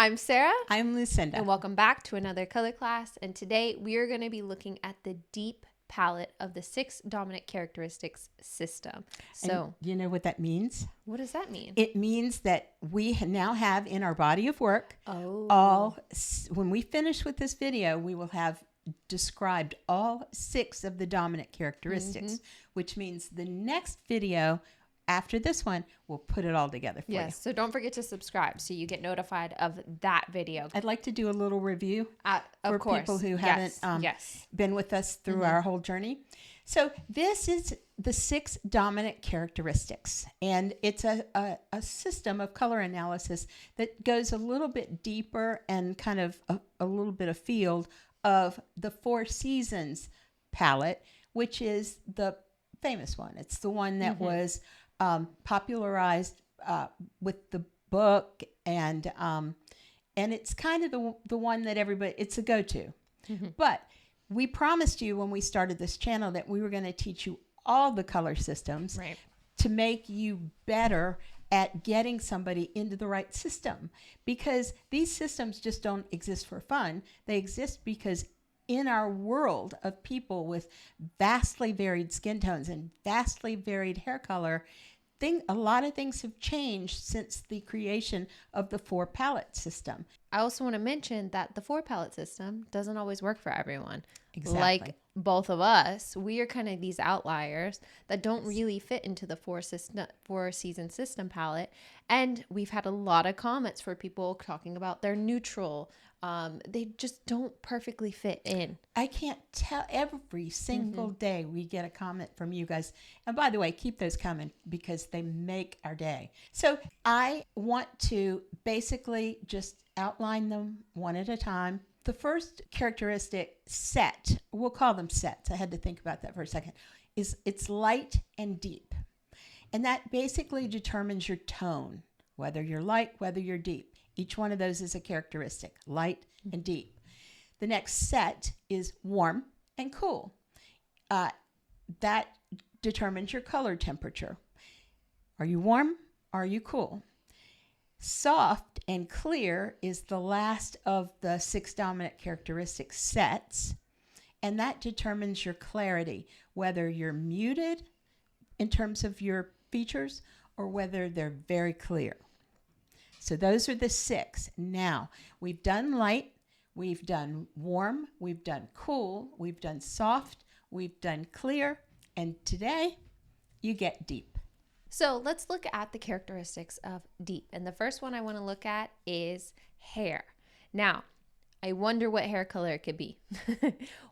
I'm Sarah. I'm Lucinda. And welcome back to another color class. And today we are going to be looking at the deep palette of the 6 dominant characteristics system. So, and you know what that means? what does that mean? It means that we now have in our body of work, when we finish with this video, we will have described all 6 of the dominant characteristics, which means the next video after this one, we'll put it all together for you. Yes, so don't forget to subscribe so you get notified of that video. I'd like to do a little review for people who haven't been with us through our whole journey. So this is the 6 dominant characteristics, and it's a system of color analysis that goes a little bit deeper and kind of a little bit afield of the 4 seasons palette, which is the famous one. It's the one that was popularized with the book, and it's kind of the one that everybody, it's a go-to. But we promised you when we started this channel that we were going to teach you all the color systems to make you better at getting somebody into the right system, because these systems just don't exist for fun. They exist because in our world of people with vastly varied skin tones and vastly varied hair color, a lot of things have changed since the creation of the 4 palette system. I also want to mention that the 4 palette system doesn't always work for everyone. Exactly. Like both of us, we are kind of these outliers that don't really fit into the 4 season system palette. And we've had a lot of comments for people talking about their neutral. They just don't perfectly fit in. I can't tell, every single day we get a comment from you guys. And by the way, keep those coming because they make our day. So I want to basically just outline them one at a time. The first characteristic set, we'll call them sets. I had to think about that for a second, is it's light and deep. And that basically determines your tone, whether you're light, whether you're deep. Each one of those is a characteristic, light and deep. The next set is warm and cool. That determines your color temperature. Are you warm? Are you cool? Soft and clear is the last of the 6 dominant characteristic sets, and that determines your clarity, whether you're muted in terms of your features or whether they're very clear. So those are the 6. Now, we've done light, we've done warm, we've done cool, we've done soft, we've done clear, and today you get deep. So let's look at the characteristics of deep. And the first one I want to look at is hair. Now, I wonder what hair color it could be.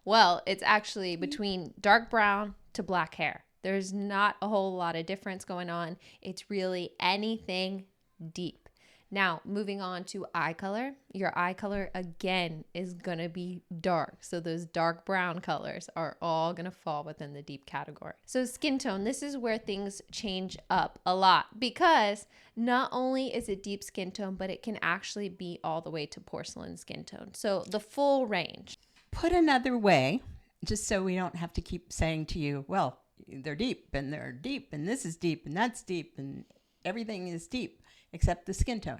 Well, it's actually between dark brown to black hair. There's not a whole lot of difference going on. It's really anything deep. Now, moving on to eye color. Your eye color, again, is going to be dark. So those dark brown colors are all going to fall within the deep category. So skin tone, this is where things change up a lot, because not only is it deep skin tone, but it can actually be all the way to porcelain skin tone. So the full range. Put another way, just so we don't have to keep saying to you, well, they're deep and this is deep and that's deep and everything is deep except the skin tone.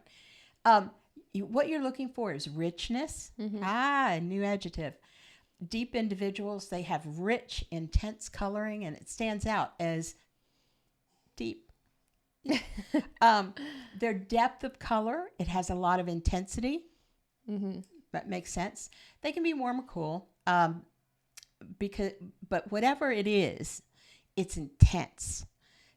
What you're looking for is richness. A new adjective. Deep individuals, they have rich, intense coloring, and it stands out as deep. Their depth of color, it has a lot of intensity. That makes sense. They can be warm or cool, but whatever it is, it's intense.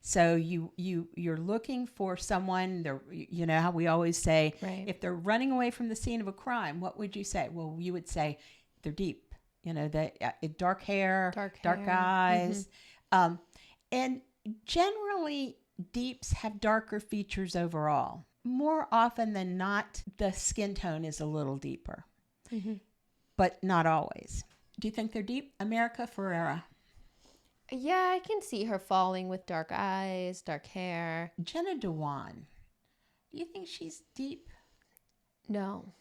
So you're looking for someone, you know how we always say, if they're running away from the scene of a crime, what would you say? Well, you would say they're deep, you know, dark hair, dark eyes. And generally deeps have darker features overall. More often than not, the skin tone is a little deeper, but not always. Do you think they're deep? America Ferrera. Yeah, I can see her falling with dark eyes, dark hair. Jenna Dewan. Do you think she's deep? No.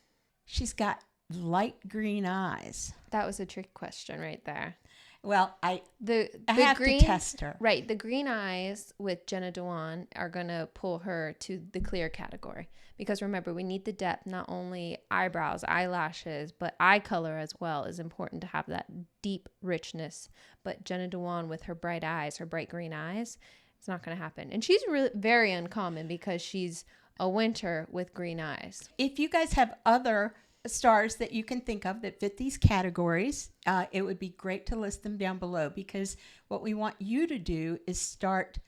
She's got light green eyes. That was a trick question right there. Well, I The have green, to test her. right? The green eyes with Jenna Dewan are gonna pull her to the clear category because remember we need the depth. Not only eyebrows, eyelashes, but eye color as well is important to have that deep richness. But Jenna Dewan with her bright eyes, her bright green eyes, it's not gonna happen. And she's really very uncommon because she's a winter with green eyes. If you guys have other stars that you can think of that fit these categories, it would be great to list them down below, because what we want you to do is start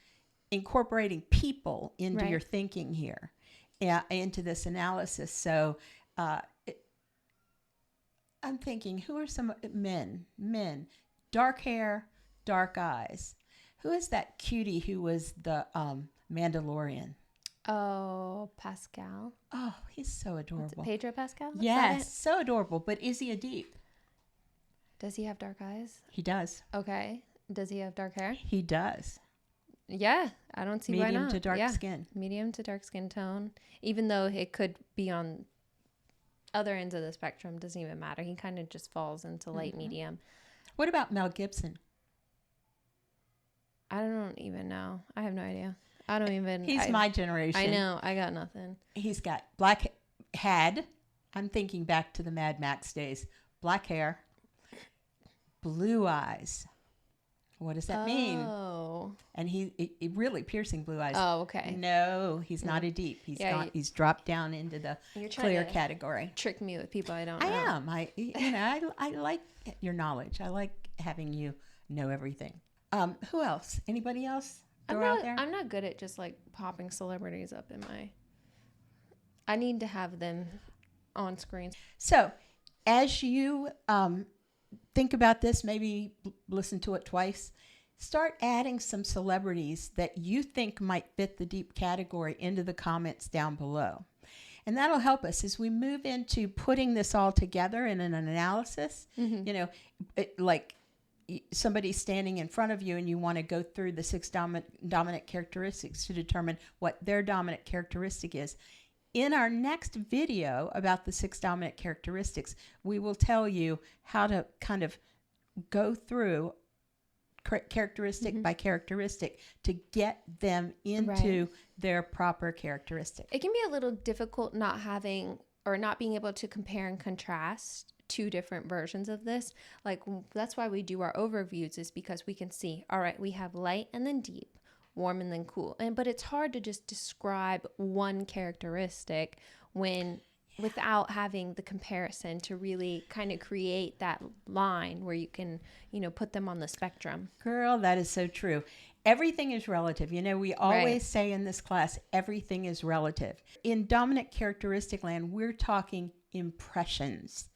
incorporating people into Right. your thinking here, into this analysis. So I'm thinking, who are some men, dark hair, dark eyes? Who is that cutie who was the Mandalorian? Oh, Pascal. Oh, he's so adorable. Pedro Pascal? Is that Yes, it? so adorable. But is he a deep? Does he have dark eyes? He does. Okay. Does he have dark hair? He does. Yeah, I don't see why Medium not. to dark Yeah. skin. Medium to dark skin tone. Even though it could be on other ends of the spectrum, doesn't even matter. He kind of just falls into light medium. What about Mel Gibson? I don't even know. I have no idea. I don't even. He's my generation. I know. I got nothing. He's got I'm thinking back to the Mad Max days. Black hair, blue eyes. What does that mean? Oh. And he really piercing blue eyes. Oh, okay. No, he's not a deep. He's dropped down into the You're trying clear to category. trick me with people I don't know. I am. I like your knowledge. I like having you know everything. Who else? Anybody else? I'm not good at just like popping celebrities up in my. I need to have them on screen. So, as you think about this, maybe listen to it twice. Start adding some celebrities that you think might fit the deep category into the comments down below. And that'll help us as we move into putting this all together in an analysis. You know, like somebody's standing in front of you and you want to go through the 6 dominant characteristics to determine what their dominant characteristic is. In our next video about the 6 dominant characteristics, we will tell you how to kind of go through characteristic by characteristic to get them into their proper characteristic. It can be a little difficult not having or not being able to compare and contrast 2 different versions of this. Like that's why we do our overviews, is because we can see, all right, we have light and then deep, warm and then cool. But it's hard to just describe one characteristic without having the comparison to really kind of create that line where you can, put them on the spectrum. Girl, that is so true. Everything is relative. We always say in this class, everything is relative. In dominant characteristic land, we're talking impressions.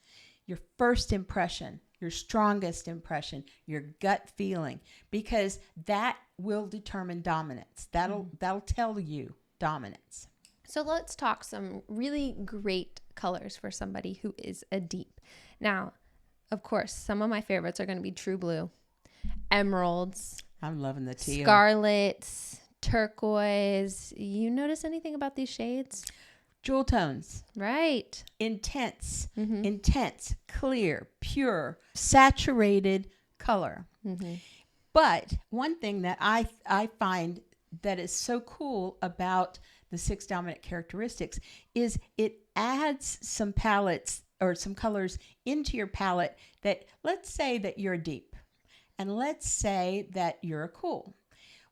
Your first impression, your strongest impression, your gut feeling, because that will determine dominance. That'll tell you dominance. So let's talk some really great colors for somebody who is a deep. Now, of course, some of my favorites are going to be true blue, emeralds, I'm loving the teal, scarlets, turquoise. You notice anything about these shades? Jewel tones. Right. Intense, clear, pure, saturated color. But one thing that I find that is so cool about the 6 dominant characteristics is it adds some palettes or some colors into your palette that, let's say that you're a deep and let's say that you're a cool.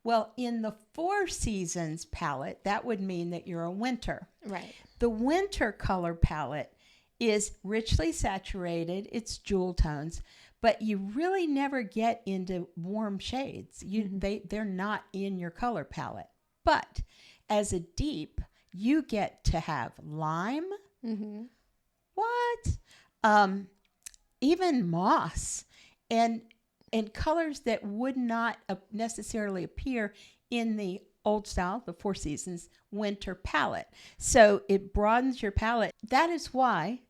Well, in the 4 seasons palette, that would mean that you're a winter. Right. The winter color palette is richly saturated. It's jewel tones, but you really never get into warm shades. They're not in your color palette. But as a deep, you get to have lime. What? Even moss and colors that would not necessarily appear in the old style, the 4 seasons winter palette. So it broadens your palette. That is why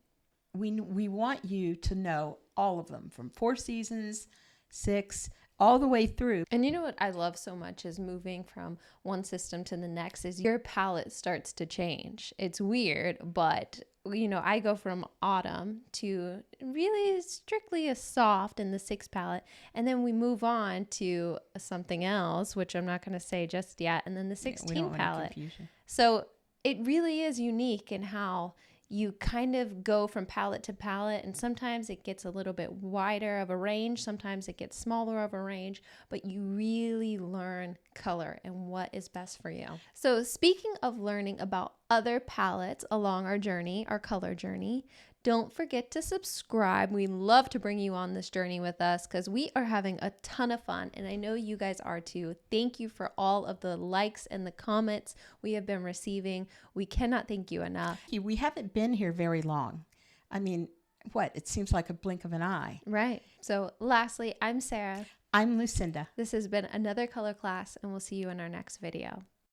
we want you to know all of them, from 4 seasons, 6, all the way through. And you know what I love so much is moving from one system to the next is your palette starts to change. It's weird, but I go from autumn to really strictly a soft in the 6 palette, and then we move on to something else, which I'm not going to say just yet, and then the 16 palette. So it really is unique in how you kind of go from palette to palette, and sometimes it gets a little bit wider of a range, sometimes it gets smaller of a range, but you really learn color and what is best for you. So speaking of learning about other palettes along our journey, our color journey, don't forget to subscribe. We love to bring you on this journey with us because we are having a ton of fun, and I know you guys are too. Thank you for all of the likes and the comments we have been receiving. We cannot thank you enough. We haven't been here very long. I mean, it seems like a blink of an eye. Right. So lastly, I'm Sarah. I'm Lucinda. This has been another color class, and we'll see you in our next video.